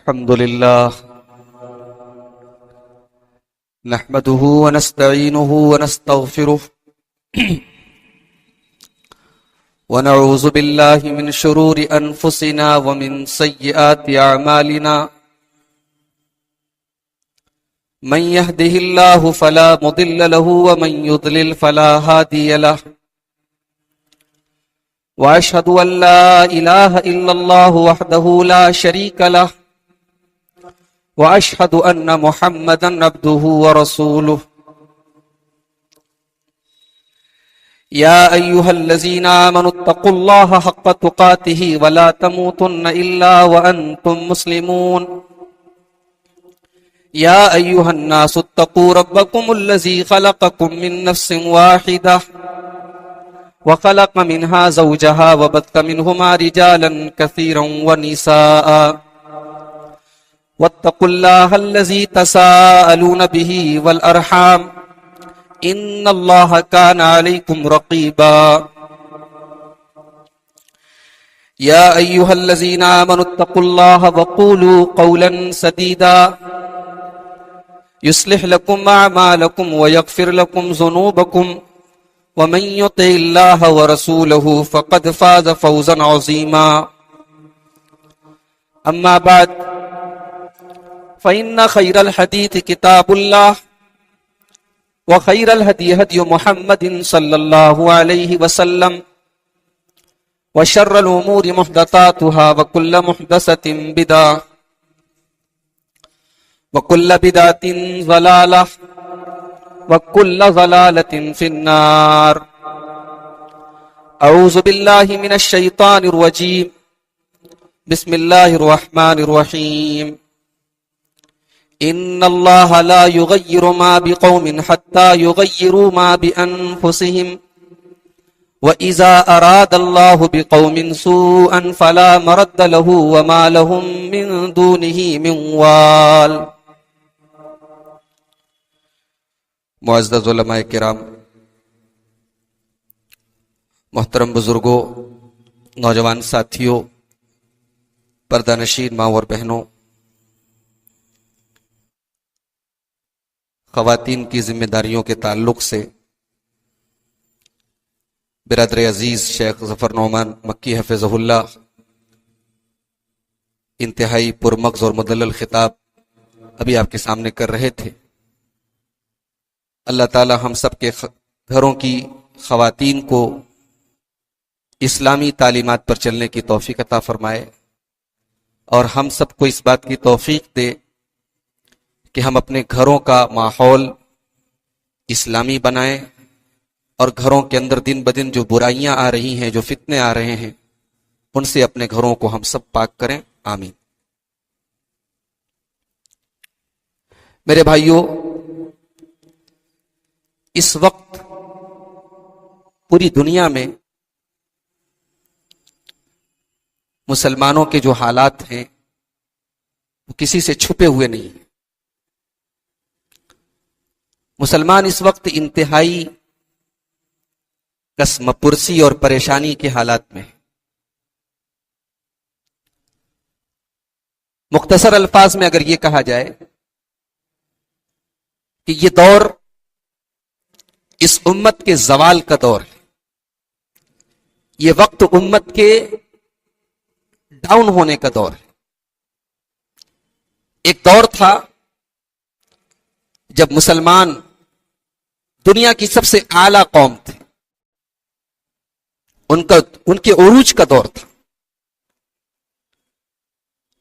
الحمد لله نحمده ونستعينه ونستغفره ونعوذ بالله من شرور أنفسنا ومن سيئات أعمالنا من يهده الله فلا مضل له ومن يضلل فلا هادي له وأشهد أن لا إله إلا الله وحده لا شريك له وأشهد أن محمدا عبده ورسوله يا أيها الذين آمنوا اتقوا الله حق تقاته ولا تموتن إلا وأنتم مسلمون يا أيها الناس اتقوا ربكم الذي خلقكم من نفس واحدة وخلق منها زوجها وبث منهما رجالا كثيرا ونساء واتقوا الله الذي تساءلون به والأرحام إن الله كان عليكم رقيبا يا أيها الذين آمنوا اتقوا الله وقولوا قولا سديدا يصلح لكم أعمالكم ويغفر لكم ذنوبكم ومن يطع الله ورسوله فقد فاز فوزا عظيما أما بعد فإن خير الحديث كتاب الله وخير الهدي هدي محمد صلى الله عليه وسلم وشر الأمور محدثاتها وكل محدثة بدعة وكل بدعة ضلالة وكل ضلالة في النار أعوذ بالله من الشيطان الرجيم بسم الله الرحمن الرحيم إن الله لا يغير ما بقوم حتى يغيروا ما بأنفسهم وإذا أراد الله بقوم سوءا فلا مرد له وما لهم من دونه من وال. معزز علماء کرام، محترم بزرگوں، نوجوان ساتھیوں، پردہ نشین ماں اور بہنوں، خواتین کی ذمہ داریوں کے تعلق سے برادر عزیز شیخ ظفر نعمان مکی حفظہ اللہ انتہائی پرمغز اور مدلل خطاب ابھی آپ کے سامنے کر رہے تھے. اللہ تعالی ہم سب کے گھروں کی خواتین کو اسلامی تعلیمات پر چلنے کی توفیق عطا فرمائے اور ہم سب کو اس بات کی توفیق دے کہ ہم اپنے گھروں کا ماحول اسلامی بنائیں اور گھروں کے اندر دن بدن جو برائیاں آ رہی ہیں، جو فتنے آ رہے ہیں، ان سے اپنے گھروں کو ہم سب پاک کریں. آمین. میرے بھائیوں، اس وقت پوری دنیا میں مسلمانوں کے جو حالات ہیں وہ کسی سے چھپے ہوئے نہیں ہیں. مسلمان اس وقت انتہائی کسم پرسی اور پریشانی کے حالات میں. مختصر الفاظ میں اگر یہ کہا جائے کہ یہ دور اس امت کے زوال کا دور ہے، یہ وقت امت کے ڈاؤن ہونے کا دور ہے. ایک دور تھا جب مسلمان دنیا کی سب سے اعلیٰ قوم تھے، ان کے عروج کا دور تھا،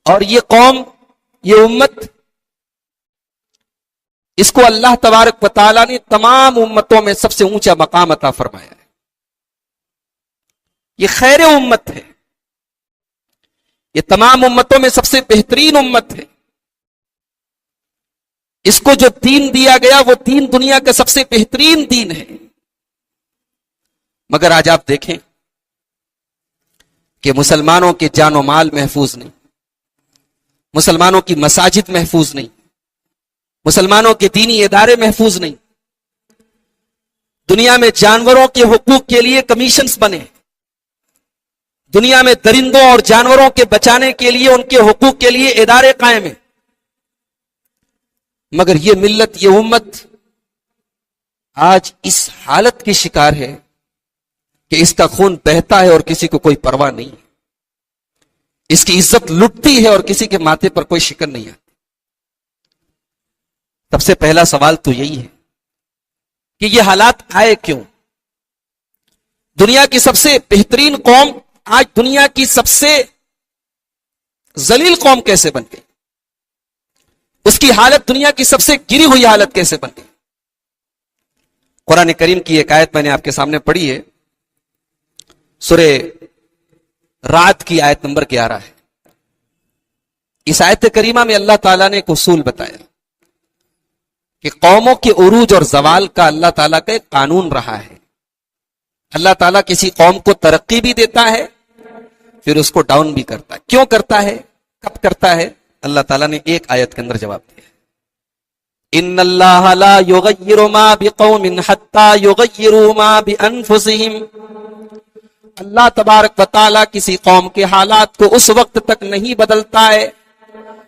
اور یہ قوم، یہ امت، اس کو اللہ تبارک و تعالیٰ نے تمام امتوں میں سب سے اونچا مقام عطا فرمایا ہے. یہ خیر امت ہے، یہ تمام امتوں میں سب سے بہترین امت ہے. اس کو جو دین دیا گیا وہ دین دنیا کا سب سے بہترین دین ہے. مگر آج آپ دیکھیں کہ مسلمانوں کے جان و مال محفوظ نہیں، مسلمانوں کی مساجد محفوظ نہیں، مسلمانوں کے دینی ادارے محفوظ نہیں. دنیا میں جانوروں کے حقوق کے لیے کمیشنز بنے، دنیا میں درندوں اور جانوروں کے بچانے کے لیے، ان کے حقوق کے لیے ادارے قائم ہیں، مگر یہ ملت، یہ امت آج اس حالت کی شکار ہے کہ اس کا خون بہتا ہے اور کسی کو کوئی پرواہ نہیں ہے، اس کی عزت لٹتی ہے اور کسی کے ماتھے پر کوئی شکن نہیں آتی۔ سب سے پہلا سوال تو یہی ہے کہ یہ حالات آئے کیوں؟ دنیا کی سب سے بہترین قوم آج دنیا کی سب سے ذلیل قوم کیسے بن گئی؟ اس کی حالت دنیا کی سب سے گری ہوئی حالت کیسے بن گئی؟ قرآن کریم کی ایک آیت میں نے آپ کے سامنے پڑھی ہے، سورہ رعد کی آیت نمبر 11 ہے۔ اس آیت کریمہ میں اللہ تعالیٰ نے ایک اصول بتایا کہ قوموں کے عروج اور زوال کا اللہ تعالیٰ کا ایک قانون رہا ہے۔ اللہ تعالیٰ کسی قوم کو ترقی بھی دیتا ہے، پھر اس کو ڈاؤن بھی کرتا ہے۔ کیوں کرتا ہے؟ کب کرتا ہے؟ اللہ تعالیٰ نے ایک آیت کے اندر جواب دیا، ان اللہ لا یغیر ما بقوم حتی یغیروا ما بانفسهم۔ اللہ تبارک و تعالیٰ کسی قوم کے حالات کو اس وقت تک نہیں بدلتا ہے،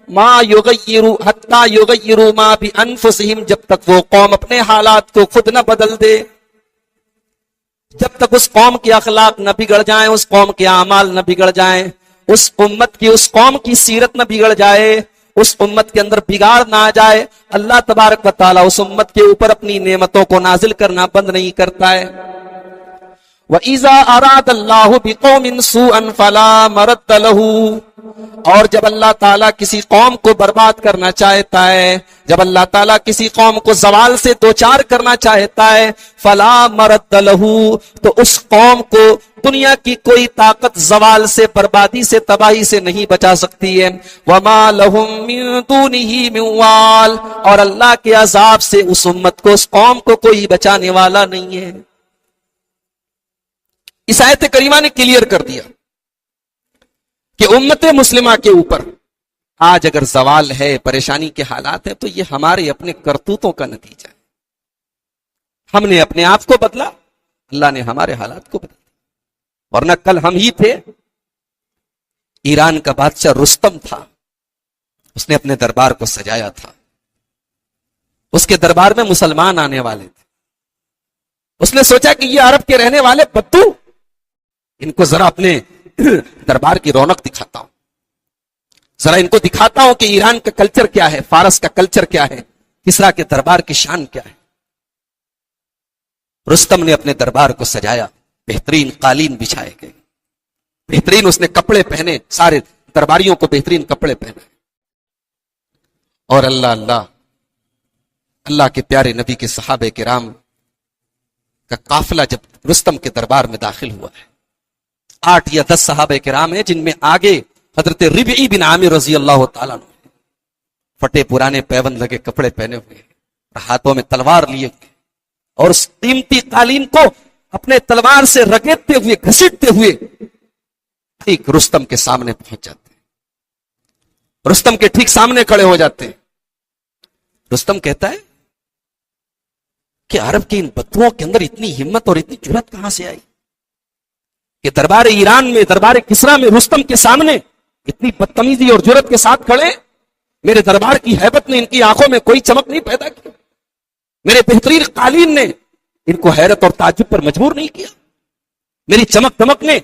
ما یغیروا حتی یغیروا ما بانفسهم، جب تک وہ قوم اپنے حالات کو خود نہ بدل دے، جب تک اس قوم کے اخلاق نہ بگڑ جائیں، اس قوم کے اعمال نہ بگڑ جائیں، اس امت کی، اس قوم کی سیرت نہ بگڑ جائے، اس امت کے اندر بگاڑ نہ آ جائے، اللہ تبارک و تعالیٰ اس امت کے اوپر اپنی نعمتوں کو نازل کرنا بند نہیں کرتا ہے۔ وَإِذَا أَرَادَ اللَّهُ بِقَوْمٍ سُوءًا فَلَا مَرَدَّ لَهُ، اور جب اللہ تعالیٰ کسی قوم کو برباد کرنا چاہتا ہے، جب اللہ تعالیٰ کسی قوم کو زوال سے دوچار کرنا چاہتا ہے، فَلَا مَرَدَّ لَهُ، تو اس قوم کو دنیا کی کوئی طاقت زوال سے، بربادی سے، تباہی سے نہیں بچا سکتی ہے۔ وَمَا لَهُم مِّن دُونِهِ مِن وَالٍ، اور اللہ کے عذاب سے اس امت کو، اس قوم کو کوئی بچانے والا نہیں ہے۔ اس آیت کریمہ نے کلیئر کر دیا کہ امت مسلمہ کے اوپر آج اگر زوال ہے، پریشانی کے حالات ہیں، تو یہ ہمارے اپنے کرتوتوں کا نتیجہ ہے۔ ہم نے اپنے آپ کو بدلا، اللہ نے ہمارے حالات کو بدلا، ورنہ کل ہم ہی تھے۔ ایران کا بادشاہ رستم تھا، اس نے اپنے دربار کو سجایا تھا، اس کے دربار میں مسلمان آنے والے تھے، اس نے سوچا کہ یہ عرب کے رہنے والے بدو، ان کو ذرا اپنے دربار کی رونق دکھاتا ہوں، ذرا ان کو دکھاتا ہوں کہ ایران کا کلچر کیا ہے، فارس کا کلچر کیا ہے، کسرا کے دربار کی شان کیا ہے۔ رستم نے اپنے دربار کو سجایا، بہترین قالین بچھائے گئے، بہترین اس نے کپڑے پہنے، سارے درباریوں کو بہترین کپڑے پہنے، اور اللہ کے پیارے نبی کے صحابہ کرام کا قافلہ جب رستم کے دربار میں داخل ہوا ہے، 8 یا 10 صحابہ کرام ہیں، جن میں آگے حضرت ربعی بن عامر رضی اللہ تعالیٰ عنہ، پھٹے پرانے پیوند لگے کپڑے پہنے ہوئے، ہاتھوں میں تلوار لیے ہوئے، اور اس قیمتی قالین کو اپنے تلوار سے رگڑتے ہوئے، گھسیٹتے ہوئے ٹھیک رستم کے سامنے پہنچ جاتے ہیں، رستم کے ٹھیک سامنے کھڑے ہو جاتے ہیں۔ رستم کہتا ہے کہ عرب کے ان بدوؤں کے اندر اتنی ہمت اور اتنی جرأت کہاں سے آئی کہ دربار ایران میں، دربار کسرا میں رستم کے سامنے اتنی بدتمیزی اور جرأت کے ساتھ کھڑے؟ میرے دربار کی ہیبت نے ان کی آنکھوں میں کوئی چمک نہیں پیدا کی، میرے بہترین قالین نے ان کو حیرت اور تعجب پر مجبور نہیں کیا، میری چمک دمک نے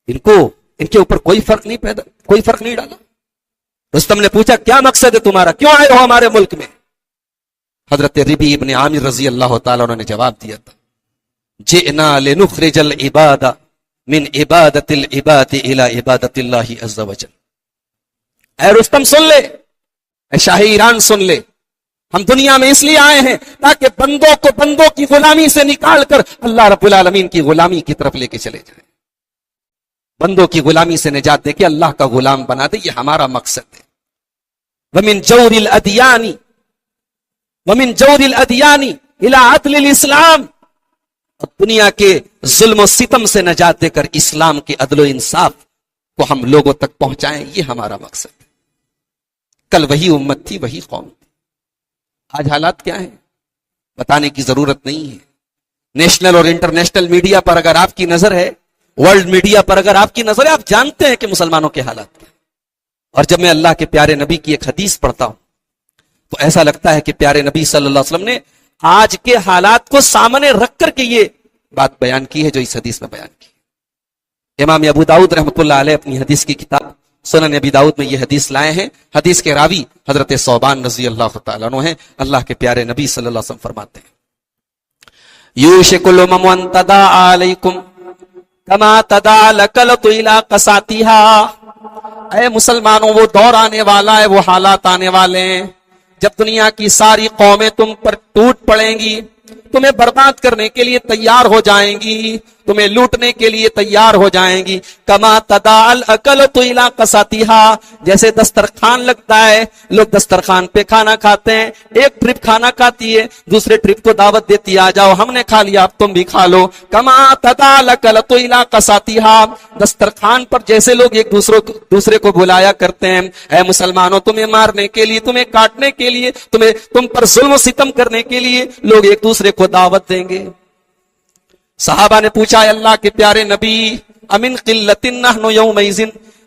ان کے اوپر کوئی فرق نہیں ڈالا۔ رستم نے پوچھا کیا مقصد ہے تمہارا، کیوں آئے ہو ہمارے ملک میں؟ حضرت ربیع ابن عامر رضی اللہ تعالیٰ عنہ نے جواب دیا تھا، جئنا لنخرج العباد من عبادت العباد الى عبادت اللہ عز وجل۔ اے رستم سن لے، اے شاہ ایران سن لے، ہم دنیا میں اس لیے آئے ہیں تاکہ بندوں کو بندوں کی غلامی سے نکال کر اللہ رب العالمین کی غلامی کی طرف لے کے چلے جائیں، بندوں کی غلامی سے نجات دے کے اللہ کا غلام بنا دے، یہ ہمارا مقصد ہے۔ ومن جور الادیان الى عدل الاسلام، دنیا کے ظلم و ستم سے نجات دے کر اسلام کے عدل و انصاف کو ہم لوگوں تک پہنچائیں، یہ ہمارا مقصد ہے۔ کل وہی امت تھی، وہی قوم تھی، آج حالات کیا ہیں بتانے کی ضرورت نہیں ہے۔ نیشنل اور انٹرنیشنل میڈیا پر اگر آپ کی نظر ہے ورلڈ میڈیا پر اگر آپ کی نظر ہے، آپ جانتے ہیں کہ مسلمانوں کے حالات کیا. اور جب میں اللہ کے پیارے نبی کی ایک حدیث پڑھتا ہوں تو ایسا لگتا ہے کہ پیارے نبی صلی اللہ علیہ وسلم نے آج کے حالات کو سامنے رکھ کر کے یہ بات بیان کی ہے جو اس حدیث میں بیان کی. امام ابو داؤد رحمۃ اللہ علیہ اپنی حدیث کی کتاب سنن ابی داؤد میں یہ حدیث لائے ہیں. حدیث کے راوی حضرت ثوبان رضی اللہ تعالیٰ عنہ ہیں. اللہ کے پیارے نبی صلی اللہ علیہ وسلم فرماتے ہیں یوشک الامم ان تداعی علیکم کما تداعی الکلۃ الی قصاتها. اے مسلمانوں، وہ دور آنے والا ہے، وہ حالات آنے والے ہیں جب دنیا کی ساری قومیں تم پر ٹوٹ پڑیں گی، تمہیں برباد کرنے کے لیے تیار ہو جائیں گی، تمہیں لوٹنے کے لیے تیار ہو جائیں گی. کما تداعی الاکلۃ الی قصاتها، جیسے دسترخوان لگتا ہے، لوگ دسترخوان پہ کھانا کھاتے ہیں، ایک ٹرپ کھانا کھاتی ہے، دوسرے ٹرپ کو دعوت دیتی ہے، آ جاؤ ہم نے کھا لیا اب تم بھی کھا لو. کما تداعی الاکلۃ الی قصاتها، دسترخوان پر جیسے لوگ ایک دوسرے کو بلایا کرتے ہیں، اے مسلمانوں تمہیں مارنے کے لیے، تمہیں کاٹنے کے لیے، تم پر ظلم و ستم کرنے کے لیے لوگ ایک دوسرے کو دعوت دیں گے. صحابہ نے پوچھا اے اللہ کے پیارے نبی امن قلت نحن یومئذ،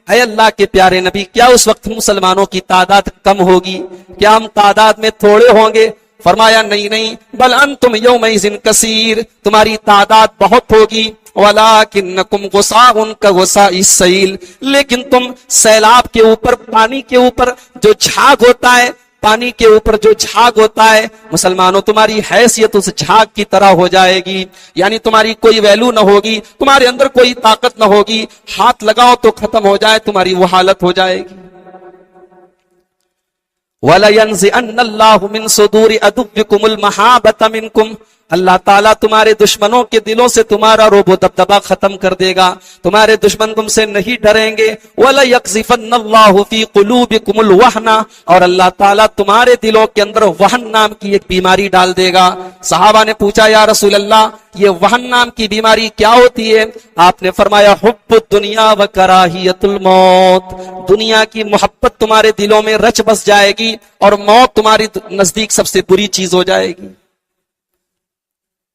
اے اللہ کے پیارے نبی کیا اس وقت مسلمانوں کی تعداد کم ہوگی؟ کیا ہم تعداد میں تھوڑے ہوں گے؟ فرمایا نہیں بل انتم یومئذ کثیر، تمہاری تعداد بہت ہوگی. ولکنکم غصاء کغصاء السیل، لیکن تم سیلاب کے اوپر، پانی کے اوپر جو جھاگ ہوتا ہے، پانی کے اوپر جو جھاگ ہوتا ہے، مسلمانوں تمہاری حیثیت اس جھاگ کی طرح ہو جائے گی. یعنی تمہاری کوئی ویلو نہ ہوگی، تمہارے اندر کوئی طاقت نہ ہوگی، ہاتھ لگاؤ تو ختم ہو جائے، تمہاری وہ حالت ہو جائے گی. وَلَيَنزِعَنَّ اللَّهُ مِن صُدُورِ عَدُوِّكُمُ الْمَحَابَّةَ مِنكُمْ، اللہ تعالیٰ تمہارے دشمنوں کے دلوں سے تمہارا رعب و دبدبا ختم کر دے گا، تمہارے دشمن تم سے نہیں ڈریں گے. وَلَيَقْذِفَنَّ اللَّهُ فِي قُلُوبِكُمُ الْوَهْنَ، اور اللہ تعالیٰ تمہارے دلوں کے اندر وہن نام کی ایک بیماری ڈال دے گا. صحابہ نے پوچھا یا رسول اللہ یہ وہن نام کی بیماری کیا ہوتی ہے؟ آپ نے فرمایا حب الدنیا و کراہیت الموت، دنیا کی محبت تمہارے دلوں میں رچ بس جائے گی اور موت تمہاری نزدیک سب سے بری چیز ہو جائے گی.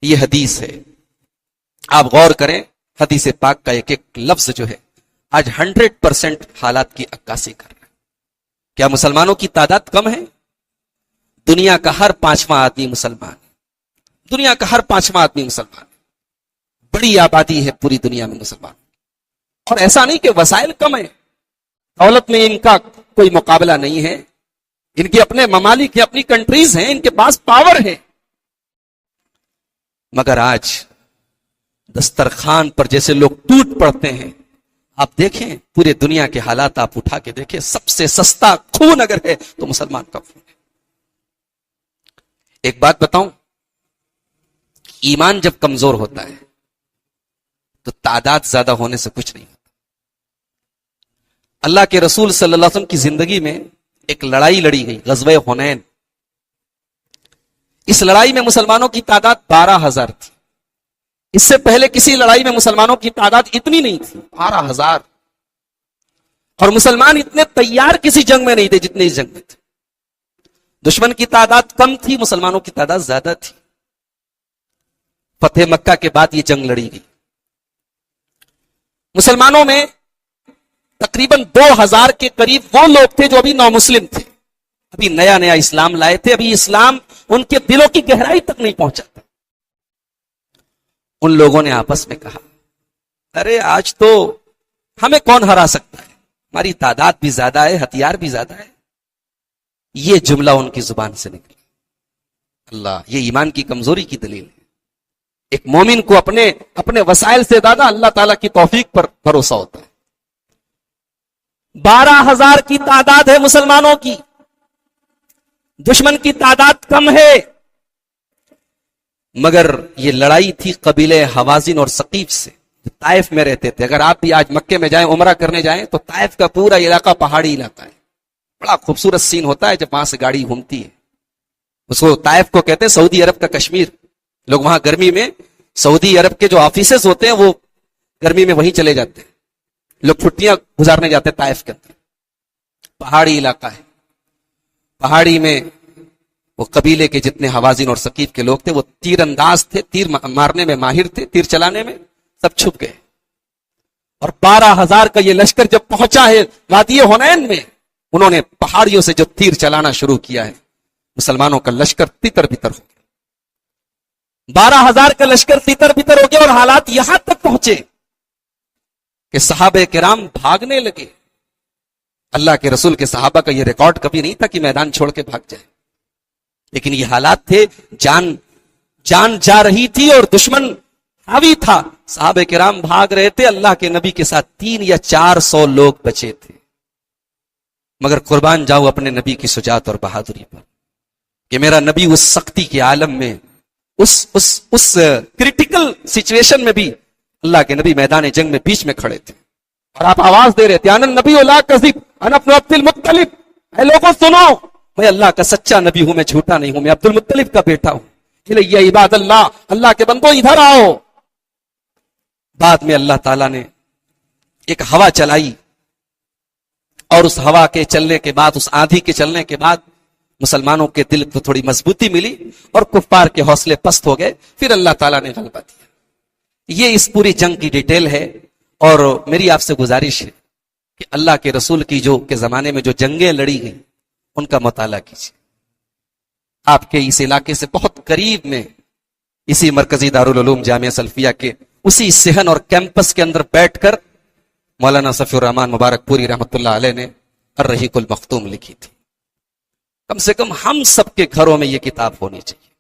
یہ حدیث ہے، آپ غور کریں، حدیث پاک کا ایک ایک لفظ جو ہے آج 100% حالات کی عکاسی کر رہا ہے. کیا مسلمانوں کی تعداد کم ہے؟ دنیا کا ہر 5واں آدمی مسلمان، دنیا کا ہر 5واں آدمی مسلمان، بڑی آبادی ہے پوری دنیا میں مسلمان. اور ایسا نہیں کہ وسائل کم ہیں، دولت میں ان کا کوئی مقابلہ نہیں ہے، ان کے اپنے ممالک ہیں، اپنی کنٹریز ہیں، ان کے پاس پاور ہے. مگر آج دسترخوان پر جیسے لوگ ٹوٹ پڑتے ہیں، آپ دیکھیں پورے دنیا کے حالات آپ اٹھا کے دیکھیں، سب سے سستا خون اگر ہے تو مسلمان کا خون ہے. ایک بات بتاؤں، ایمان جب کمزور ہوتا ہے تو تعداد زیادہ ہونے سے کچھ نہیں ہوتا. اللہ کے رسول صلی اللہ علیہ وسلم کی زندگی میں ایک لڑائی لڑی گئی، غزوہ حنین. اس لڑائی میں مسلمانوں کی تعداد 12,000 تھی. اس سے پہلے کسی لڑائی میں مسلمانوں کی تعداد اتنی نہیں تھی، 12,000. اور مسلمان اتنے تیار کسی جنگ میں نہیں تھے جتنے اس جنگ میں تھے. دشمن کی تعداد کم تھی، مسلمانوں کی تعداد زیادہ تھی. فتح مکہ کے بعد یہ جنگ لڑی گئی. مسلمانوں میں تقریباً 2,000 کے قریب وہ لوگ تھے جو ابھی نامسلم تھے، ابھی نیا نیا اسلام لائے تھے، ابھی اسلام ان کے دلوں کی گہرائی تک نہیں پہنچا تھا. ان لوگوں نے آپس میں کہا ارے آج تو ہمیں کون ہرا سکتا ہے، ہماری تعداد بھی زیادہ ہے، ہتھیار بھی زیادہ ہے. یہ جملہ ان کی زبان سے نکلا. اللہ، یہ ایمان کی کمزوری کی دلیل ہے. ایک مومن کو اپنے وسائل سے زیادہ اللہ تعالیٰ کی توفیق پر بھروسہ ہوتا ہے. 12,000 کی تعداد ہے مسلمانوں کی، دشمن کی تعداد کم ہے. مگر یہ لڑائی تھی قبیلے حوازن اور ثقیف سے، جو طائف میں رہتے تھے. اگر آپ بھی آج مکے میں جائیں، عمرہ کرنے جائیں، تو طائف کا پورا علاقہ پہاڑی علاقہ ہے. بڑا خوبصورت سین ہوتا ہے جب وہاں سے گاڑی گھومتی ہے. اس کو طائف کو کہتے ہیں سعودی عرب کا کشمیر. لوگ وہاں گرمی میں سعودی عرب کے جو آفیسز ہوتے ہیں وہ گرمی میں وہیں چلے جاتے ہیں. لوگ چھٹیاں گزارنے جاتے ہیں طائف کے اندر. پہاڑی علاقہ ہے. پہاڑی میں وہ قبیلے کے جتنے حوازن اور ثقیف کے لوگ تھے وہ تیر انداز تھے، تیر مارنے میں ماہر تھے، تیر چلانے میں. سب چھپ گئے. اور 12,000 کا یہ لشکر جب پہنچا ہے وادی حنین میں، انہوں نے پہاڑیوں سے جو تیر چلانا شروع کیا ہے، مسلمانوں کا لشکر تتر بتر ہو گیا، 12,000 کا لشکر تتر بتر ہو گیا، اور حالات یہاں تک پہنچے کہ صحابہ کرام بھاگنے لگے۔ اللہ کے رسول کے صحابہ کا یہ ریکارڈ کبھی نہیں تھا کہ میدان چھوڑ کے بھاگ جائے، لیکن یہ حالات تھے، جان جا رہی تھی اور دشمن حاوی تھا، صحابہ کرام بھاگ رہے تھے، اللہ کے نبی کے ساتھ 300 یا 400 لوگ بچے تھے۔ مگر قربان جاؤ اپنے نبی کی شجاعت اور بہادری پر کہ میرا نبی اس سختی کے عالم میں، اس کریٹیکل سچویشن میں بھی اللہ کے نبی میدان جنگ میں بیچ میں کھڑے تھے، اور آپ آواز دے رہے تھے ان النبی لا کذب انا ابن عبد المطلب، اے لوگوں سنو، میں اللہ کا سچا نبی ہوں، میں جھوٹا نہیں ہوں، میں عبد المطلب کا بیٹا ہوں، الیہ عباد اللہ، اللہ کے بندو ادھر آؤ۔ بعد میں اللہ تعالیٰ نے ایک ہوا چلائی، اور اس ہوا کے چلنے کے بعد، اس آندھی کے چلنے کے بعد مسلمانوں کے دل کو تھوڑی مضبوطی ملی اور کفار کے حوصلے پست ہو گئے، پھر اللہ تعالیٰ نے غلبہ دیا۔ یہ اس پوری جنگ کی ڈیٹیل ہے، اور میری آپ سے گزارش ہے کہ اللہ کے رسول کی جو کے زمانے میں جو جنگیں لڑی گئیں ان کا مطالعہ کیجیے۔ آپ کے اس علاقے سے بہت قریب میں اسی مرکزی دارالعلوم جامعہ سلفیہ کے اسی صحن اور کیمپس کے اندر بیٹھ کر مولانا صفی الرحمان مبارک پوری رحمۃ اللہ علیہ نے الرحیق المختوم لکھی تھی۔ کم سے کم ہم سب کے گھروں میں یہ کتاب ہونی چاہیے،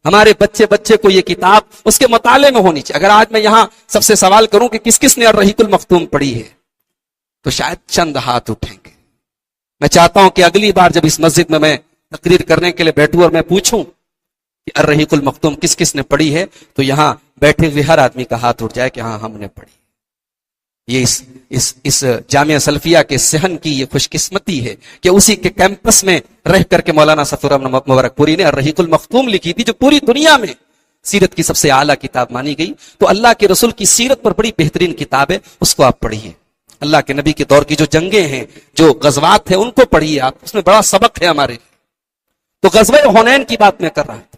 ہمارے بچے کو یہ کتاب اس کے مطالعے میں ہونی چاہیے۔ اگر آج میں یہاں سب سے سوال کروں کہ کس کس نے الرحیق المختوم پڑھی ہے، تو شاید چند ہاتھ اٹھیں گے۔ میں چاہتا ہوں کہ اگلی بار جب اس مسجد میں تقریر کرنے کے لیے بیٹھوں اور میں پوچھوں کہ الرحیق المختوم کس کس نے پڑھی ہے، تو یہاں بیٹھے ہوئے ہر آدمی کا ہاتھ اٹھ جائے کہ ہاں ہم نے پڑھی۔ یہ اس جامعہ سلفیہ کے صحن کی یہ خوش قسمتی ہے کہ اسی کے کیمپس میں رہ کر کے مولانا صفی الرحمان مبارک پوری نے الرحیق المختوم لکھی تھی، جو پوری دنیا میں سیرت کی سب سے اعلیٰ کتاب مانی گئی۔ تو اللہ کے رسول کی سیرت پر بڑی بہترین کتاب ہے، اس کو آپ پڑھیے۔ اللہ کے نبی کے دور کی جو جنگیں ہیں، جو غزوات ہیں، ان کو پڑھیے آپ، اس میں بڑا سبق ہے ہمارے۔ تو غزوہ حنین کی بات میں کر رہا تھا،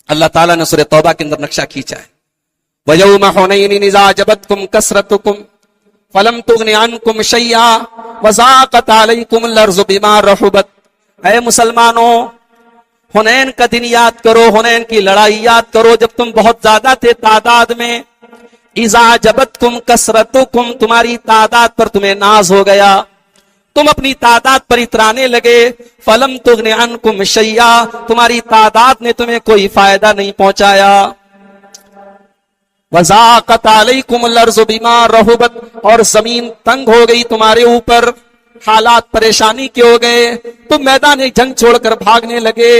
اللہ تعالیٰ نے سورہ توبہ کے اندر نقشہ کھینچا ہے، وَيَوْمَ حُنَيْنٍ إِذَا أَعْجَبَتْكُمْ كَثْرَتُكُمْ فَلَمْ تُغْنِ عَنْكُمْ شَيْئًا وَضَاقَتْ عَلَيْكُمُ الْأَرْضُ بِمَا رَحُبَتْ۔ اے مسلمانوں، حنین کا دن یاد کرو، حنین کی لڑائی یاد کرو، جب تم بہت زیادہ تھے تعداد میں، اِذَا أَعْجَبَتْكُمْ كَثْرَتُكُمْ، تمہاری تعداد پر تمہیں ناز ہو گیا، تم اپنی تعداد پر اترانے لگے، فَلَمْ تُغْنِ عَنْكُمْ شَيْئًا، تمہاری تعداد نے تمہیں کوئی فائدہ نہیں پہنچایا، وَضَاقَتْ عَلَيْكُمُ الْأَرْضُ بِمَا رَحُبَتْ، اور زمین تنگ ہو گئی تمہارے اوپر، حالات پریشانی کے ہو گئے، تم میدان جنگ چھوڑ کر بھاگنے لگے۔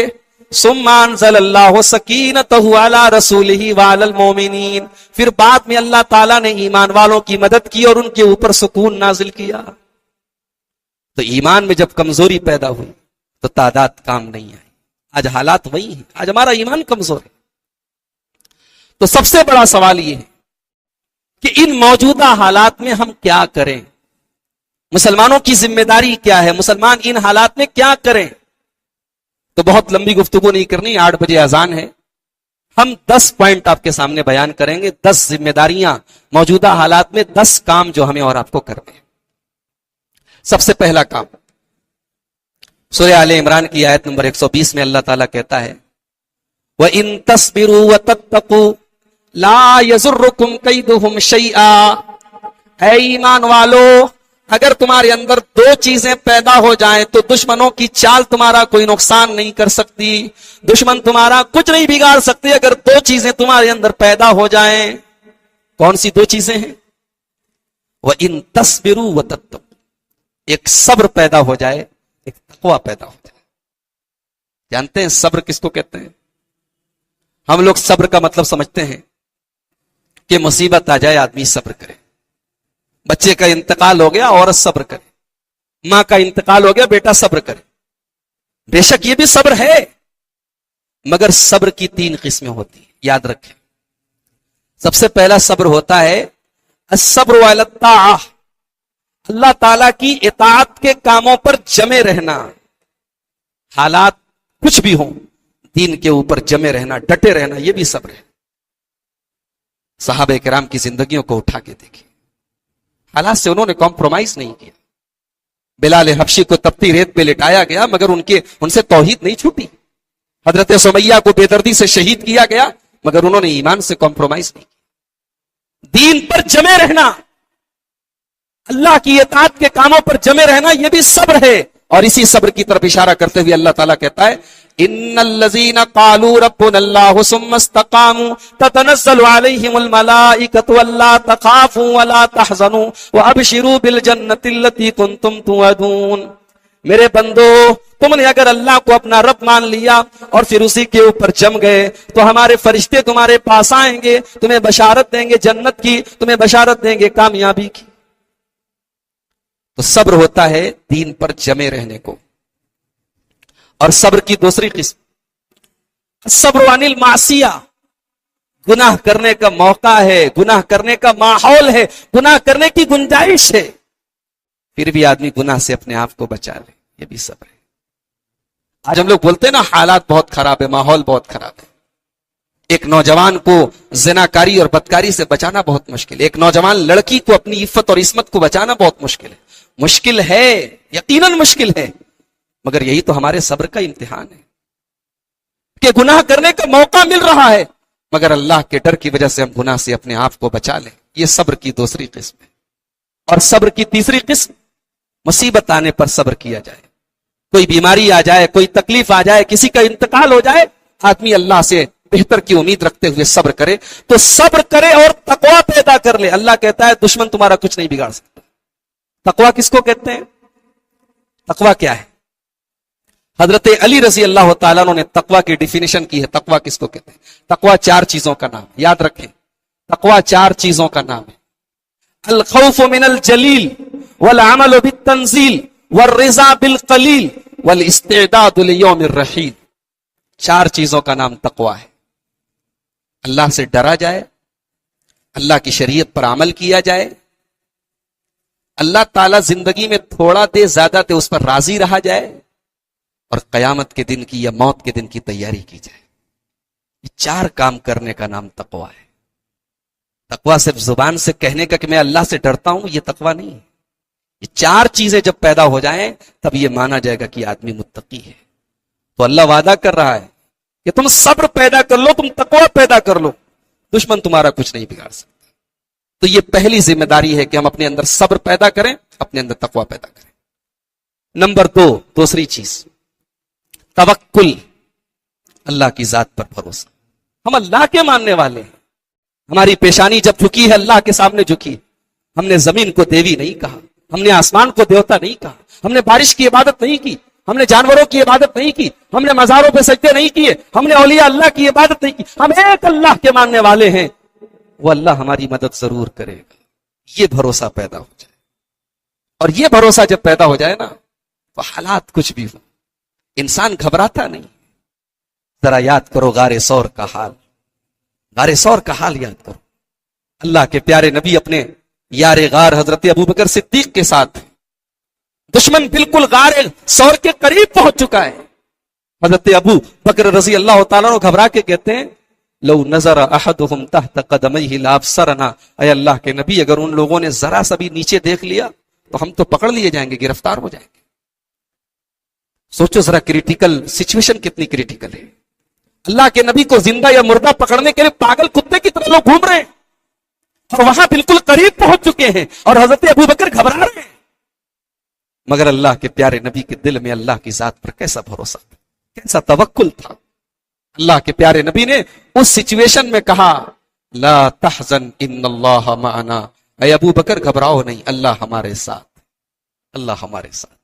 ثُمَّ أَنزَلَ اللَّهُ سَكِينَتَهُ عَلَى رَسُولِهِ وَعَلَى الْمُؤْمِنِينَ، پھر بعد میں اللہ تعالیٰ نے ایمان والوں کی مدد کی اور ان کے اوپر سکون نازل کیا۔ تو ایمان میں جب کمزوری پیدا ہوئی تو تعداد کام نہیں آئی۔ آج حالات وہی ہیں، آج ہمارا ایمان کمزور ہے۔ تو سب سے بڑا سوال یہ ہے کہ ان موجودہ حالات میں ہم کیا کریں، مسلمانوں کی ذمہ داری کیا ہے، مسلمان ان حالات میں کیا کریں۔ تو بہت لمبی گفتگو نہیں کرنی، 8 بجے اذان ہے، ہم 10 پوائنٹ آپ کے سامنے بیان کریں گے، 10 ذمہ داریاں موجودہ حالات میں، 10 کام جو ہمیں اور آپ کو کرنے ہیں۔ سب سے پہلا کام، سورہ آل عمران کی آیت نمبر 120 میں اللہ تعالیٰ کہتا ہے وَإِن تَصْبِرُوا وَتَتَّقُوا لَا يَضُرُّكُمْ كَيْدُهُمْ شَيْئًا، اے ایمان والو، اگر تمہارے اندر 2 چیزیں پیدا ہو جائیں تو دشمنوں کی چال تمہارا کوئی نقصان نہیں کر سکتی، دشمن تمہارا کچھ نہیں بگاڑ سکتے اگر 2 چیزیں تمہارے اندر پیدا ہو جائیں۔ کون سی 2 چیزیں ہیں؟ وَإِن تَصْبِرُوا وَتَتَّقُوا، ایک صبر پیدا ہو جائے، ایک تقوی پیدا ہو جائے۔ جانتے ہیں صبر کس کو کہتے ہیں؟ ہم لوگ صبر کا مطلب سمجھتے ہیں کہ مصیبت آ جائے آدمی صبر کرے، بچے کا انتقال ہو گیا عورت صبر کرے، ماں کا انتقال ہو گیا بیٹا صبر کرے۔ بے شک یہ بھی صبر ہے، مگر صبر کی 3 قسمیں ہوتی ہیں، یاد رکھیں۔ سب سے پہلا صبر ہوتا ہے الصبر علی الطاعہ، اللہ تعالیٰ کی اطاعت کے کاموں پر جمے رہنا، حالات کچھ بھی ہوں دین کے اوپر جمے رہنا، ڈٹے رہنا، یہ بھی صبر ہے۔ صحابہ کرام کی زندگیوں کو اٹھا کے دیکھیں، حالات سے انہوں نے کمپرومائز نہیں کیا. بلال حبشی کو تپتی ریت پہ لٹایا گیا مگر ان سے توحید نہیں چھوٹی. حضرت سمیہ کو بے دردی سے شہید کیا گیا مگر انہوں نے ایمان سے کمپرومائز نہیں کیا. دین پر جمے رہنا، اللہ کی اطاعت کے کاموں پر جمے رہنا، یہ بھی صبر ہے. اور اسی صبر کی طرف اشارہ کرتے ہوئے اللہ تعالیٰ کہتا ہے ان الذین قالوا ربنا اللہ ثم استقاموا تتنزل علیہم الملائکۃ الا تخافوا ولا تحزنوا وابشروا بالجنۃ التي کنتم توعدون. میرے بندو، تم نے اگر اللہ کو اپنا رب مان لیا اور پھر اسی کے اوپر جم گئے تو ہمارے فرشتے تمہارے پاس آئیں گے، تمہیں بشارت دیں گے جنت کی، تمہیں بشارت دیں گے کامیابی کی. تو صبر ہوتا ہے دین پر جمے رہنے کو. اور صبر کی دوسری قسم صبر عن المعصیہ، گناہ کرنے کا موقع ہے، گناہ کرنے کا ماحول ہے، گناہ کرنے کی گنجائش ہے، پھر بھی آدمی گناہ سے اپنے آپ کو بچا لے، یہ بھی صبر ہے. آج ہم لوگ بولتے ہیں نا حالات بہت خراب ہے، ماحول بہت خراب ہے. ایک نوجوان کو زناکاری اور بدکاری سے بچانا بہت مشکل ہے. ایک نوجوان لڑکی کو اپنی عفت اور عصمت کو بچانا بہت مشکل ہے. مشکل ہے، یقیناً مشکل ہے، مگر یہی تو ہمارے صبر کا امتحان ہے کہ گناہ کرنے کا موقع مل رہا ہے مگر اللہ کے ڈر کی وجہ سے ہم گناہ سے اپنے آپ کو بچا لیں. یہ صبر کی دوسری قسم ہے. اور صبر کی تیسری قسم مصیبت آنے پر صبر کیا جائے. کوئی بیماری آ جائے، کوئی تکلیف آ جائے، کسی کا انتقال ہو جائے، آدمی اللہ سے بہتر کی امید رکھتے ہوئے صبر کرے تو صبر کرے اور تقوی پیدا کر لے. اللہ کہتا ہے دشمن تمہارا کچھ نہیں بگاڑ سکتا. تقوی کس کو کہتے ہیں؟ تقوی کیا ہے؟ حضرت علی رضی اللہ تعالیٰ نے تقوی کی ڈیفینیشن کی ہے. تقوی کس کو کہتے ہیں؟ تقوی 4 چیزوں کا نام، یاد رکھیں. تقوی 4 چیزوں کا نام ہے. الخوف من الجلیل والعمل بالتنزیل والرضا بالقلیل والاستعداد لیوم الرحیل. 4 چیزوں کا نام تقوی ہے. اللہ سے ڈرا جائے، اللہ کی شریعت پر عمل کیا جائے، اللہ تعالیٰ زندگی میں تھوڑا دے زیادہ دے اس پر راضی رہا جائے، اور قیامت کے دن کی یا موت کے دن کی تیاری کی جائے. یہ 4 کام کرنے کا نام تقوی ہے. تقوی صرف زبان سے کہنے کا کہ میں اللہ سے ڈرتا ہوں، یہ تقوی نہیں ہے. یہ 4 چیزیں جب پیدا ہو جائیں تب یہ مانا جائے گا کہ آدمی متقی ہے. تو اللہ وعدہ کر رہا ہے کہ تم صبر پیدا کر لو، تم تقوی پیدا کر لو، دشمن تمہارا کچھ نہیں بگاڑ سکتا. تو یہ پہلی ذمہ داری ہے کہ ہم اپنے اندر صبر پیدا کریں، اپنے اندر تقوی پیدا کریں. نمبر 2، دوسری چیز توکل، اللہ کی ذات پر بھروسہ. ہم اللہ کے ماننے والے ہیں. ہماری پیشانی جب جھکی ہے اللہ کے سامنے جھکی. ہم نے زمین کو دیوی نہیں کہا، ہم نے آسمان کو دیوتا نہیں کہا، ہم نے بارش کی عبادت نہیں کی، ہم نے جانوروں کی عبادت نہیں کی، ہم نے مزاروں پہ سجدے نہیں کیے، ہم نے اولیاء اللہ کی عبادت نہیں کی. ہم ایک اللہ کے ماننے والے ہیں، وہ اللہ ہماری مدد ضرور کرے گا. یہ بھروسہ پیدا ہو جائے. اور یہ بھروسہ جب پیدا ہو جائے نا تو حالات کچھ بھی ہو انسان گھبراتا نہیں. ذرا یاد کرو غار ثور کا حال، غار ثور کا حال یاد کرو. اللہ کے پیارے نبی اپنے یار غار حضرت ابوبکر صدیق کے ساتھ، دشمن بالکل غار ثور کے قریب پہنچ چکا ہے. حضرت ابو بکر رضی اللہ تعالیٰ گھبرا کے کہتے ہیں لو نظر احدهم تحت قدمیہ لابصرنا. اے اللہ کے نبی، اگر ان لوگوں نے ذرا سا بھی نیچے دیکھ لیا تو ہم تو پکڑ لیے جائیں گے، گرفتار ہو جائیں گے. سوچو ذرا کریٹیکل سچویشن کتنی کریٹیکل ہے. اللہ کے نبی کو زندہ یا مردہ پکڑنے کے لیے پاگل کتے کی طرح لوگ گھوم رہے ہیں اور وہاں بالکل قریب پہنچ چکے ہیں اور حضرت ابوبکر گھبرا رہے ہیں. مگر اللہ کے پیارے نبی کے دل میں اللہ کی ذات پر کیسا بھروسہ تھا، کیسا توکل تھا. اللہ کے پیارے نبی نے اس سچویشن میں کہا لا تحزن ان اللہ معنا. اے ابو بکر گھبراؤ نہیں، اللہ ہمارے ساتھ، اللہ ہمارے ساتھ.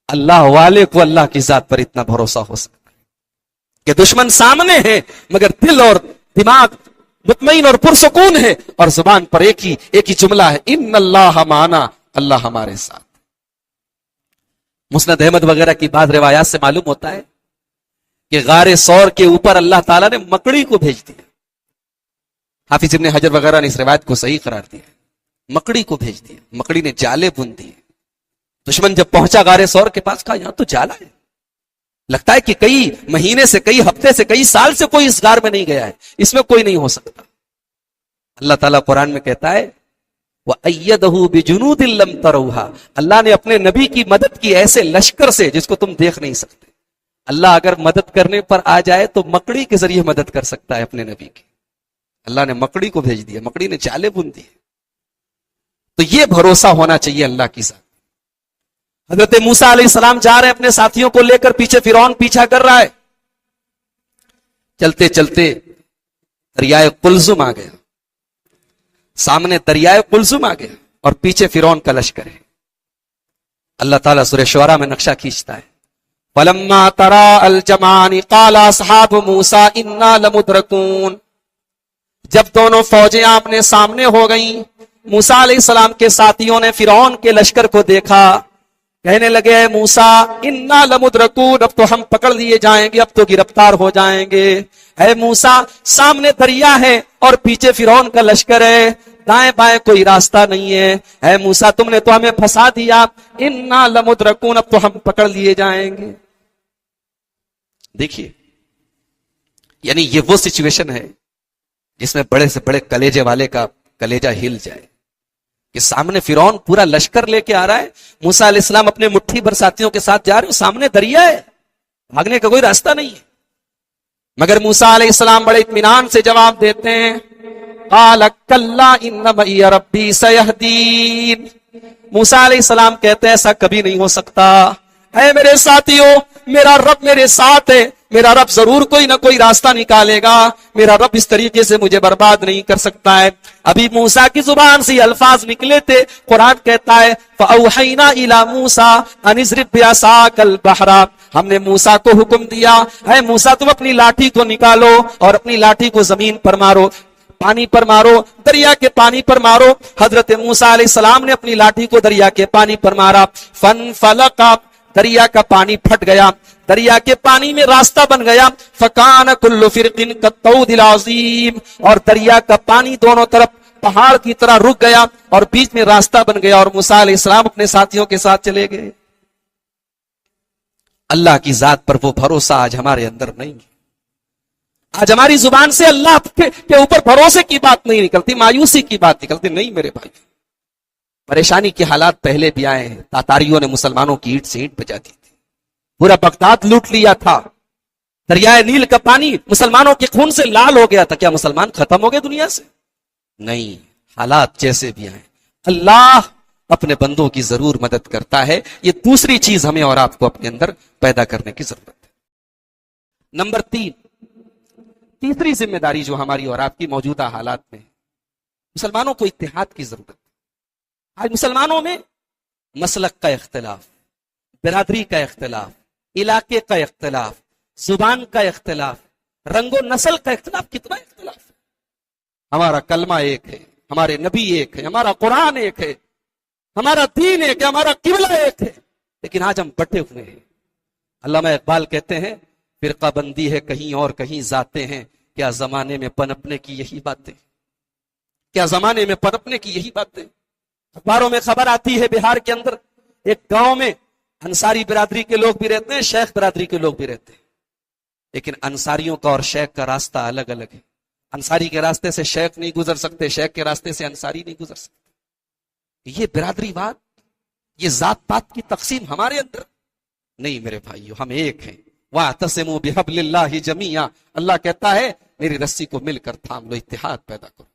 اللہ والے کو اللہ کی ذات پر اتنا بھروسہ ہو سکتا ہے کہ دشمن سامنے ہے مگر دل اور دماغ مطمئن اور پرسکون ہے اور زبان پر ایک ہی جملہ ہے ان اللہ معنا، اللہ ہمارے ساتھ. مسند احمد وغیرہ کی بعض روایات سے معلوم ہوتا ہے کہ غار ثور کے اوپر اللہ تعالیٰ نے مکڑی کو بھیج دیا. حافظ ابن حجر وغیرہ نے اس روایت کو صحیح قرار دیا. مکڑی کو بھیج دیا، مکڑی نے جالے بن دیے. دشمن جب پہنچا غار ثور کے پاس کہا یہاں تو جالا ہے، لگتا ہے کہ کئی مہینے سے، کئی ہفتے سے، کئی سال سے کوئی اس غار میں نہیں گیا ہے، اس میں کوئی نہیں ہو سکتا. اللہ تعالیٰ قرآن میں کہتا ہے وَأَيَّدَهُ بِجُنُودٍ لَّمْ تَرَوْهَا, اللہ نے اپنے نبی کی مدد کی ایسے لشکر سے جس کو تم دیکھ نہیں سکتے. اللہ اگر مدد کرنے پر آ جائے تو مکڑی کے ذریعے مدد کر سکتا ہے اپنے نبی کی. اللہ نے مکڑی کو بھیج دیا, مکڑی نے چالیں بن دی. تو یہ بھروسہ ہونا چاہیے اللہ کی ذات. حضرت موسیٰ علیہ السلام جا رہے ہیں اپنے ساتھیوں کو لے کر, پیچھے فرعون پیچھا کر رہا ہے. چلتے چلتے دریائے قلزم آ گیا, سامنے دریائے قلزم آ گیا اور پیچھے فرعون کا لشکر ہے. اللہ تعالیٰ سورہ شعراء میں نقشہ کھینچتا ہے, فَلَمَّا تَرَاءَ الْجَمْعَانِ قَالَ أَصْحَابُ مُوسَىٰ إِنَّا لَمُدْرَكُونَ, جب دونوں فوجیں آمنے سامنے ہو گئیں, موسیٰ علیہ السلام کے ساتھیوں نے فرعون کے لشکر کو دیکھا, کہنے لگے اے موسیٰ اِنَّا لَمُدْرَكُونَ, اب تو ہم پکڑ لیے جائیں گے, اب تو گرفتار ہو جائیں گے. اے موسیٰ سامنے دریا ہے اور پیچھے فرعون کا لشکر ہے, دائیں بائیں کوئی راستہ نہیں ہے. اے موسیٰ تم نے تو ہمیں پھنسا دیا, اِنَّا لَمُدْرَكُونَ, اب تو ہم پکڑ لیے جائیں گے. دیکھیے, یعنی یہ وہ سچویشن ہے جس میں بڑے سے بڑے کلیجے والے کا کلیجہ ہل جائے کہ سامنے فرعون پورا لشکر لے کے آ رہا ہے, موسیٰ علیہ السلام اپنے مٹھی بھر ساتھیوں کے ساتھ جا رہے ہیں, سامنے دریا ہے, بھاگنے کا کوئی راستہ نہیں ہے. مگر موسیٰ علیہ السلام بڑے اطمینان سے جواب دیتے ہیں, قال کلا ان معی ربی سیہدین. موسیٰ علیہ السلام کہتے ہیں ایسا کبھی نہیں ہو سکتا, اے میرے ساتھیوں میرا رب میرے ساتھ ہے, میرا رب ضرور کوئی نہ کوئی راستہ نکالے گا, میرا رب اس طریقے سے مجھے برباد نہیں کر سکتا ہے. ابھی موسیٰ کی زبان سے الفاظ نکلے تھے, قرآن کہتا ہے فَأَوْحَيْنَا إِلَى مُوسَىٰ أَنِ اضْرِب بِعَصَاكَ الْبَحْرَ, ہم نے موسیٰ کو حکم دیا, اے موسیٰ تم اپنی لاٹھی کو نکالو اور اپنی لاٹھی کو زمین پر مارو, پانی پر مارو, دریا کے پانی پر مارو. حضرت موسیٰ علیہ السلام نے اپنی لاٹھی کو دریا کے پانی پر مارا, فَانْفَلَقَ, دریا کا پانی پھٹ گیا, دریا کے پانی میں راستہ بن گیا. فَكَانَ كُلُّ فِرْقٍ كَالطَّوْدِ الْعَظِيمِ, اور دریا کا پانی دونوں طرف پہاڑ کی طرح رک گیا اور بیچ میں راستہ بن گیا, اور موسیٰ علیہ السلام اپنے ساتھیوں کے ساتھ چلے گئے. اللہ کی ذات پر وہ بھروسہ آج ہمارے اندر نہیں. آج ہماری زبان سے اللہ کے اوپر بھروسے کی بات نہیں نکلتی, مایوسی کی بات نکلتی. نہیں میرے بھائی, پریشانی کے حالات پہلے بھی آئے ہیں. تاتاریوں نے مسلمانوں کی اینٹ سے اینٹ بجا دی تھی, پورا بغداد لوٹ لیا تھا, دریائے نیل کا پانی مسلمانوں کے خون سے لال ہو گیا تھا. کیا مسلمان ختم ہو گئے دنیا سے؟ نہیں, حالات جیسے بھی آئے اللہ اپنے بندوں کی ضرور مدد کرتا ہے. یہ دوسری چیز ہمیں اور آپ کو اپنے اندر پیدا کرنے کی ضرورت ہے. نمبر 3, تیسری ذمہ داری جو ہماری اور آپ کی موجودہ حالات میں, مسلمانوں کو اتحاد کی ضرورت ہے. آج مسلمانوں میں مسلک کا اختلاف, برادری کا اختلاف, علاقے کا اختلاف, زبان کا اختلاف, رنگ و نسل کا اختلاف. کتنا اختلاف ہے؟ ہمارا کلمہ ایک ہے, ہمارے نبی ایک ہے, ہمارا قرآن ایک ہے, ہمارا دین ایک ہے, ہمارا قبلہ ایک ہے, لیکن آج ہم بٹے ہوئے ہیں. علامہ اقبال کہتے ہیں فرقہ بندی ہے کہیں اور کہیں ذاتیں ہیں, کیا زمانے میں پنپنے کی یہی باتیں, کیا زمانے میں پنپنے کی یہی باتیں. اخباروں میں خبر آتی ہے بہار کے اندر ایک گاؤں میں انصاری برادری کے لوگ بھی رہتے ہیں, شیخ برادری کے لوگ بھی رہتے ہیں, لیکن انصاریوں کا اور شیخ کا راستہ الگ الگ ہے. انصاری کے راستے سے شیخ نہیں گزر سکتے, شیخ کے راستے سے انصاری نہیں گزر سکتے. یہ برادری واد, یہ ذات پات کی تقسیم ہمارے اندر نہیں میرے بھائیو, ہم ایک ہیں. وَاعْتَصِمُوا بِحَبْلِ اللَّهِ جَمِيعًا, اللہ کہتا ہے میری رسی کو مل کر تھام لو, اتحاد پیدا کرو.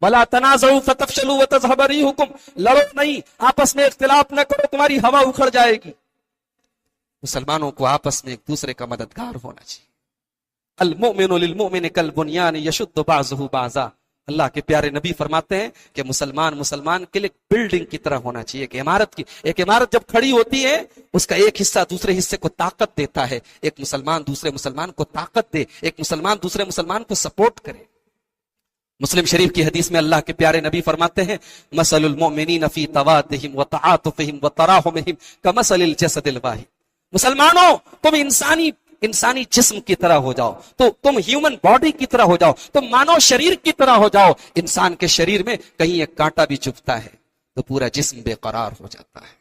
وَلَا تَنَازَعُوا فَتَفْشَلُوا وَتَذْهَبَ رِيحُكُمْ, لڑو نہیں, آپس میں اختلاف نہ کرو, تمہاری ہوا اکھڑ جائے گی. مسلمانوں کو آپس میں ایک دوسرے کا مددگار ہونا چاہیے. المؤمن للمؤمن کالبنیان یشد بعضہ بعضا, اللہ کے پیارے نبی فرماتے ہیں کہ مسلمان کے لیے بلڈنگ کی طرح ہونا چاہیے. کہ ایک عمارت جب کھڑی ہوتی ہے اس کا ایک حصہ دوسرے حصے کو طاقت دیتا ہے. ایک مسلمان دوسرے مسلمان کو طاقت دے, ایک مسلمان دوسرے مسلمان کو سپورٹ کرے. مسلم شریف کی حدیث میں اللہ کے پیارے نبی فرماتے ہیں مثل المؤمنین فی توادہم وتعاطفہم وتراحمہم کمثل الجسد الواحد. مسلمانوں تم انسانی جسم کی طرح ہو جاؤ, تو تم ہیومن باڈی کی طرح ہو جاؤ, تم مانو شریر کی طرح ہو جاؤ. انسان کے شریر میں کہیں ایک کانٹا بھی چبھتا ہے تو پورا جسم بے قرار ہو جاتا ہے,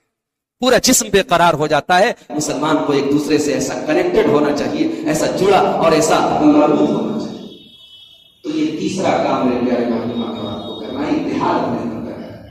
پورا جسم بے قرار ہو جاتا ہے. مسلمان کو ایک دوسرے سے ایسا کنیکٹڈ ہونا چاہیے, ایسا جڑا اور ایسا مربوط ہونا چاہیے. تو یہ تیسرا کام میرے پیارے بھائیوں کو کرنا ہے, اتحاد میں کرنا ہے.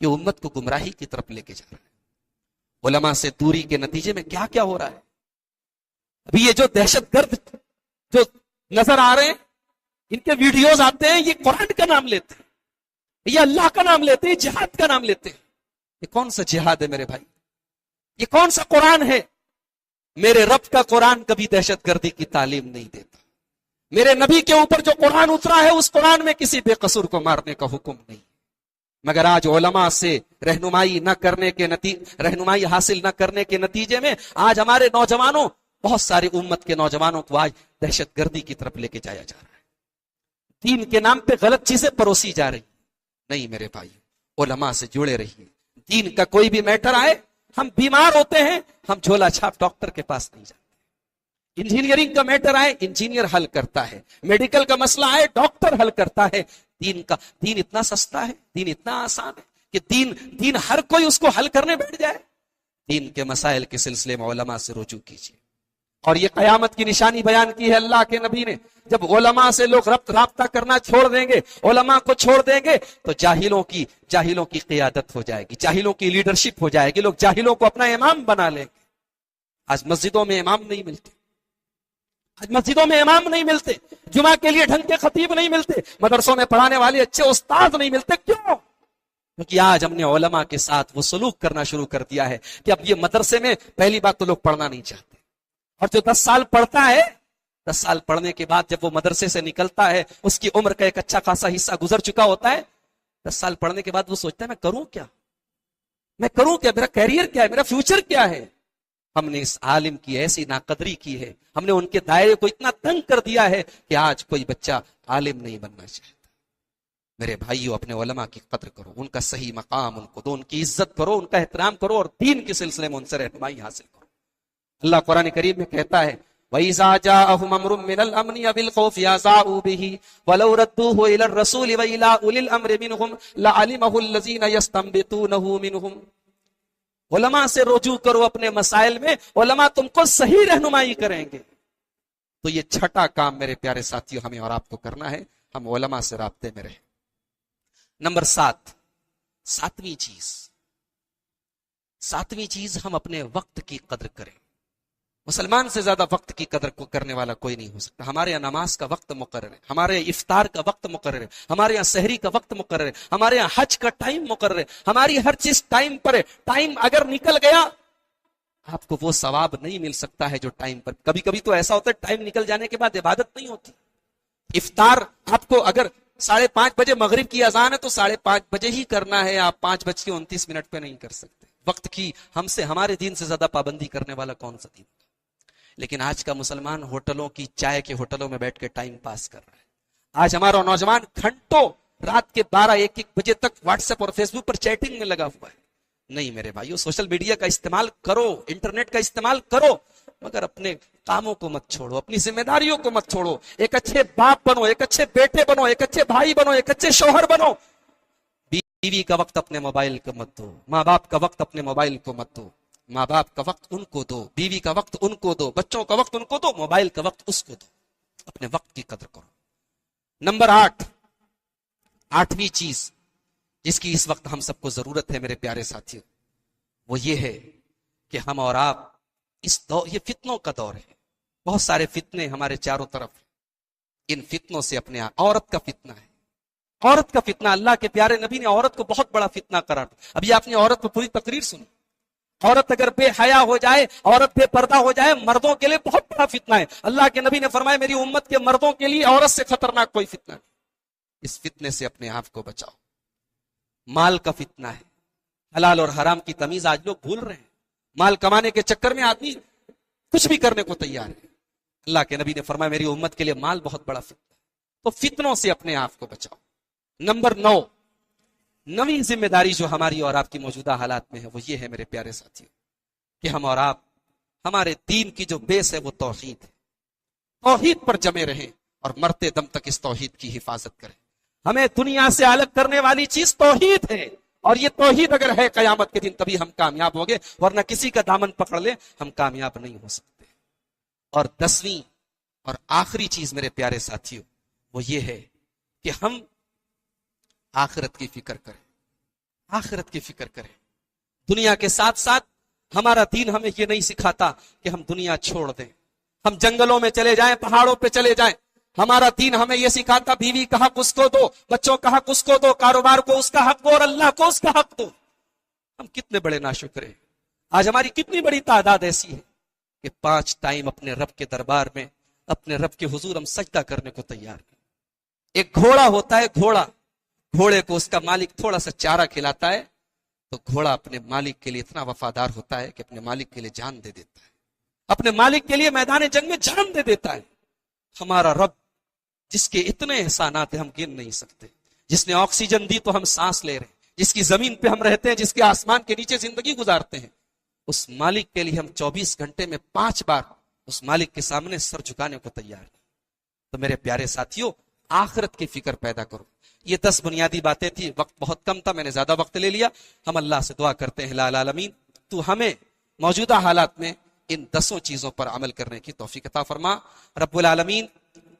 کہ امت کو گمراہی کی طرف لے کے جا رہا ہے۔ علماء سے دوری کے نتیجے میں کیا کیا ہو رہا ہے؟ ابھی یہ جو دہشت گرد جو نظر آ رہے ہیں، ان کے ویڈیوز آتے ہیں، یہ قرآن کا نام لیتے ہیں، یہ اللہ کا نام لیتے ہیں، جہاد کا نام لیتے ہیں۔ یہ کون سا جہاد ہے میرے بھائی؟ یہ کون سا قرآن ہے؟ میرے رب کا قرآن کبھی دہشت گردی کی تعلیم نہیں دیتا۔ میرے نبی کے اوپر جو قرآن اترا ہے، اس قرآن میں کسی بے قصور کو مارنے کا حکم نہیں۔ مگر آج علماء سے رہنمائی حاصل نہ کرنے کے نتیجے میں آج ہمارے نوجوانوں، بہت ساری امت کے نوجوانوں کو آج دہشت گردی کی طرف لے کے جایا جا رہا ہے۔ دین کے نام پہ غلط چیزیں پروسی جا رہی۔ نہیں میرے بھائی، علماء سے جڑے رہیے۔ دین کا کوئی بھی میٹر آئے، ہم بیمار ہوتے ہیں، ہم جھولا چھاپ ڈاکٹر کے پاس نہیں جاتے۔ انجینئرنگ کا میٹر آئے، انجینئر حل کرتا ہے۔ میڈیکل کا مسئلہ آئے، ڈاکٹر حل کرتا ہے۔ دین اتنا سستا ہے، دین اتنا آسان ہے کہ دین ہر کوئی اس کو حل کرنے بیٹھ جائے۔ دین کے مسائل کے سلسلے میں علماء سے رجوع کیجیے۔ اور یہ قیامت کی نشانی بیان کی ہے اللہ کے نبی نے، جب علماء سے لوگ رابطہ کرنا چھوڑ دیں گے، علماء کو چھوڑ دیں گے، تو جاہلوں کی قیادت ہو جائے گی، جاہلوں کی لیڈرشپ ہو جائے گی، لوگ جاہلوں کو اپنا امام بنا لیں گے۔ آج مسجدوں میں امام نہیں ملتے، جمعہ کے لیے ڈھنگ کے خطیب نہیں ملتے، مدرسوں میں پڑھانے والے اچھے استاد نہیں ملتے۔ کیوں؟ کیونکہ آج ہم نے علماء کے ساتھ وہ سلوک کرنا شروع کر دیا ہے کہ اب یہ مدرسے میں پہلی بات تو لوگ پڑھنا نہیں چاہتے، اور جو 10 سال پڑھتا ہے، 10 سال پڑھنے کے بعد جب وہ مدرسے سے نکلتا ہے، اس کی عمر کا ایک اچھا خاصا حصہ گزر چکا ہوتا ہے۔ 10 سال پڑھنے کے بعد وہ سوچتا ہے میں کروں کیا، میرا کیریئر کیا ہے، میرا فیوچر کیا ہے۔ ہم نے اس عالم کی ایسی ناقدری کی ہے، ہم نے ان کے دائرے کو اتنا تنگ کر دیا ہے کہ آج کوئی بچہ عالم نہیں بننا چاہتا۔ میرے بھائیو، اپنے علماء کی قدر کرو، ان کا صحیح مقام ان کو دو، ان کی عزت کرو، ان کا احترام کرو، اور دین کے سلسلے میں ان سے رہنمائی حاصل کرو۔ اللہ قرآن کریم میں کہتا ہے وَإِذَا جَاءَهُمْ أَمْرٌ مِّنَ الْأَمْنِ بِالْخَوْفِ أَذَاعُوا بِهِ وَلَوْ رَدُّوهُ إِلَى الرَّسُولِ وَإِلَىٰ أُولِي الْأَمْرِ مِنْهُمْ لَعَلِمَهُ الَّذِينَ يَسْتَنبِطُونَهُ مِنْهُمْ۔ علماء سے رجوع کرو اپنے مسائل میں، علماء تم کو صحیح رہنمائی کریں گے۔ تو یہ چھٹا کام میرے پیارے ساتھیوں ہمیں اور آپ کو کرنا ہے، ہم علماء سے رابطے میں رہیں۔ نمبر 7، ساتویں چیز ہم اپنے وقت کی قدر کریں۔ مسلمان سے زیادہ وقت کی قدر کو کرنے والا کوئی نہیں ہو سکتا۔ ہمارے یہاں نماز کا وقت مقرر ہے، ہمارے یہاں افطار کا وقت مقرر ہے، ہمارے یہاں سحری کا وقت مقرر ہے، ہمارے یہاں حج کا ٹائم مقرر ہے، ہماری ہر چیز ٹائم پر ہے۔ ٹائم اگر نکل گیا، آپ کو وہ ثواب نہیں مل سکتا ہے جو ٹائم پر۔ کبھی کبھی تو ایسا ہوتا ہے ٹائم نکل جانے کے بعد عبادت نہیں ہوتی۔ افطار آپ کو اگر 5:30 بجے مغرب کی اذان ہے تو 5:30 بجے ہی کرنا ہے، آپ 5:29 پہ نہیں کر سکتے۔ وقت کی ہمارے دین سے زیادہ پابندی کرنے والا کون سا دین؟ لیکن آج کا مسلمان چائے کے ہوٹلوں میں بیٹھ کے ٹائم پاس کر رہا ہے۔ آج ہمارا نوجوان گھنٹوں رات کے 12-1 بجے تک واٹس ایپ اور فیس بک پر چیٹنگ میں لگا ہوا ہے۔ نہیں میرے بھائیو، سوشل میڈیا کا استعمال کرو، انٹرنیٹ کا استعمال کرو، مگر اپنے کاموں کو مت چھوڑو، اپنی ذمہ داریوں کو مت چھوڑو۔ ایک اچھے باپ بنو، ایک اچھے بیٹے بنو، ایک اچھے بھائی بنو، ایک اچھے شوہر بنو۔ بیوی کا وقت اپنے موبائل کو مت دو، ماں باپ کا وقت اپنے موبائل کو مت دو۔ ماں باپ کا وقت ان کو دو، بیوی کا وقت ان کو دو، بچوں کا وقت ان کو دو، موبائل کا وقت اس کو دو۔ اپنے وقت کی قدر کرو۔ نمبر 8، چیز جس کی اس وقت ہم سب کو ضرورت ہے میرے پیارے ساتھیوں، وہ یہ ہے کہ ہم اور آپ یہ فتنوں کا دور ہے، بہت سارے فتنے ہمارے چاروں طرف، ان فتنوں سے اپنے آپ۔ عورت کا فتنہ، اللہ کے پیارے نبی نے عورت کو بہت بڑا فتنہ قرار دیا۔ ابھی آپ نے عورت کو پوری تقریر سنی۔ عورت اگر بے حیا ہو جائے، عورت بے پردہ ہو جائے، مردوں کے لیے بہت بڑا فتنہ ہے۔ اللہ کے نبی نے فرمایا میری امت کے مردوں کے لیے عورت سے خطرناک کوئی فتنہ نہیں۔ اس فتنے سے اپنے آپ کو بچاؤ۔ مال کا فتنہ ہے، حلال اور حرام کی تمیز آج لوگ بھول رہے ہیں۔ مال کمانے کے چکر میں آدمی کچھ بھی کرنے کو تیار ہے۔ اللہ کے نبی نے فرمایا میری امت کے لیے مال بہت بڑا فتنہ ہے، تو فتنوں سے اپنے آپ کو بچاؤ۔ نمبر 9، ذمہ داری جو ہماری اور آپ کی موجودہ حالات میں ہے، وہ یہ ہے میرے پیارے ساتھیوں کہ ہم اور آپ، ہمارے دین کی جو بیس ہے وہ توحید ہے۔ توحید پر جمے رہیں اور مرتے دم تک اس توحید کی حفاظت کریں۔ ہمیں دنیا سے الگ کرنے والی چیز توحید ہے، اور یہ توحید اگر ہے قیامت کے دن تبھی ہم کامیاب ہوں گے، ورنہ کسی کا دامن پکڑ لیں ہم کامیاب نہیں ہو سکتے۔ اور 10ویں اور آخری چیز میرے پیارے ساتھیوں وہ یہ ہے کہ ہم آخرت کی فکر کریں۔ آخرت کی فکر کریں. دنیا کے ساتھ ساتھ ہمارا دین ہمیں یہ نہیں سکھاتا کہ ہم دنیا چھوڑ دیں، ہم جنگلوں میں چلے جائیں، پہاڑوں پہ چلے جائیں. ہمارا دین ہمیں یہ سکھاتا بیوی کا حق اس کو دو، بچوں کا حق اس کو دو، کاروبار کو اس کا حق دو اور اللہ کو اس کا حق دو. ہم کتنے بڑے ناشکر ہیں. آج ہماری کتنی بڑی تعداد ایسی ہے کہ 5 ٹائم اپنے رب کے دربار میں، اپنے رب کے حضور ہم سجدہ کرنے کو تیار ہیں. ایک گھوڑا ہوتا ہے، گھوڑے کو اس کا مالک تھوڑا سا چارہ کھلاتا ہے تو گھوڑا اپنے مالک کے لیے اتنا وفادار ہوتا ہے کہ اپنے مالک کے لیے جان دے دیتا ہے، اپنے مالک کے لیے میدان جنگ میں جان دے دیتا ہے. ہمارا رب جس کے اتنے احسانات ہیں ہم گن نہیں سکتے، جس نے آکسیجن دی تو ہم سانس لے رہے ہیں، جس کی زمین پہ ہم رہتے ہیں، جس کے آسمان کے نیچے زندگی گزارتے ہیں، اس مالک کے لیے ہم 24 گھنٹے میں 5 بار اس مالک کے سامنے سر جھکانے کو تیار ہیں. تو میرے پیارے ساتھیوں، آخرت کی فکر پیدا کرو. یہ 10 بنیادی باتیں تھی، وقت بہت کم تھا، میں نے زیادہ وقت لے لیا. ہم اللہ سے دعا کرتے ہیں لا العالمین تو ہمیں موجودہ حالات میں ان 10 چیزوں پر عمل کرنے کی توفیق عطا فرما. رب العالمین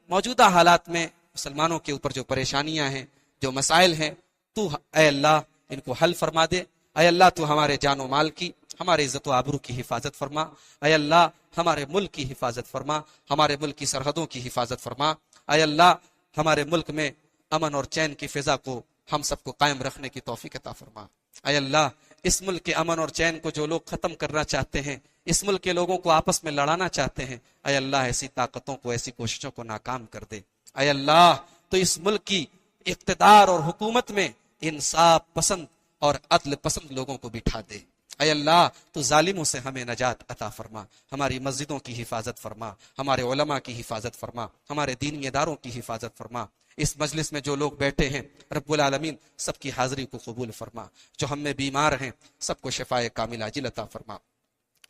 موجودہ حالات میں مسلمانوں کے اوپر جو پریشانیاں ہیں، جو مسائل ہیں، تو اے اللہ ان کو حل فرما دے. اے اللہ تو ہمارے جان و مال کی، ہمارے عزت و آبرو کی حفاظت فرما. اے اللہ ہمارے ملک کی حفاظت فرما، ہمارے ملک کی سرحدوں کی حفاظت فرما. اے اللہ ہمارے ملک میں امن اور چین کی فضا کو ہم سب کو قائم رکھنے کی توفیق عطا فرما. اے اللہ اس ملک کے امن اور چین کو جو لوگ ختم کرنا چاہتے ہیں، اس ملک کے لوگوں کو آپس میں لڑانا چاہتے ہیں، اے اللہ ایسی طاقتوں کو، ایسی کوششوں کو ناکام کر دے. اے اللہ تو اس ملک کی اقتدار اور حکومت میں انصاف پسند اور عدل پسند لوگوں کو بٹھا دے. اے اللہ تو ظالموں سے ہمیں نجات عطا فرما، ہماری مسجدوں کی حفاظت فرما، ہمارے علماء کی حفاظت فرما، ہمارے دینی اداروں کی حفاظت فرما. اس مجلس میں جو لوگ بیٹھے ہیں رب العالمین سب کی حاضری کو قبول فرما. جو ہم میں بیمار ہیں سب کو شفائے کامل عاجل عطا فرما.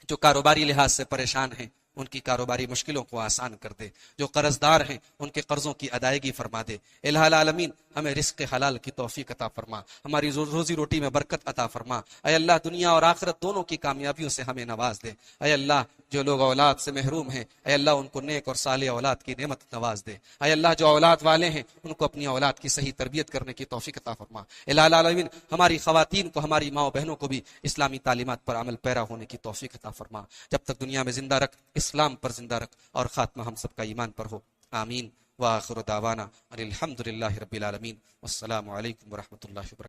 جو کاروباری لحاظ سے پریشان ہیں ان کی کاروباری مشکلوں کو آسان کر دے. جو قرض دار ہیں ان کے قرضوں کی ادائیگی فرما دے. الہ العالمین ہمیں رزق حلال کی توفیق عطا فرما، ہماری روزی روٹی میں برکت عطا فرما. اے اللہ دنیا اور آخرت دونوں کی کامیابیوں سے ہمیں نواز دے. اے اللہ جو لوگ اولاد سے محروم ہیں اے اللہ ان کو نیک اور صالح اولاد کی نعمت نواز دے. اے اللہ جو اولاد والے ہیں ان کو اپنی اولاد کی صحیح تربیت کرنے کی توفیق عطا فرما. الہ العالمین ہماری خواتین کو، ہماری ماں و بہنوں کو بھی اسلامی تعلیمات پر عمل پیرا ہونے کی توفیق عطا فرما. جب تک دنیا میں زندہ رکھ، اسلام پر زندہ رکھ اور خاتمہ ہم سب کا ایمان پر ہو. آمین. وآخر دعوانا ان الحمد للہ رب العالمین. والسلام علیکم ورحمۃ اللہ وبرکاتہ.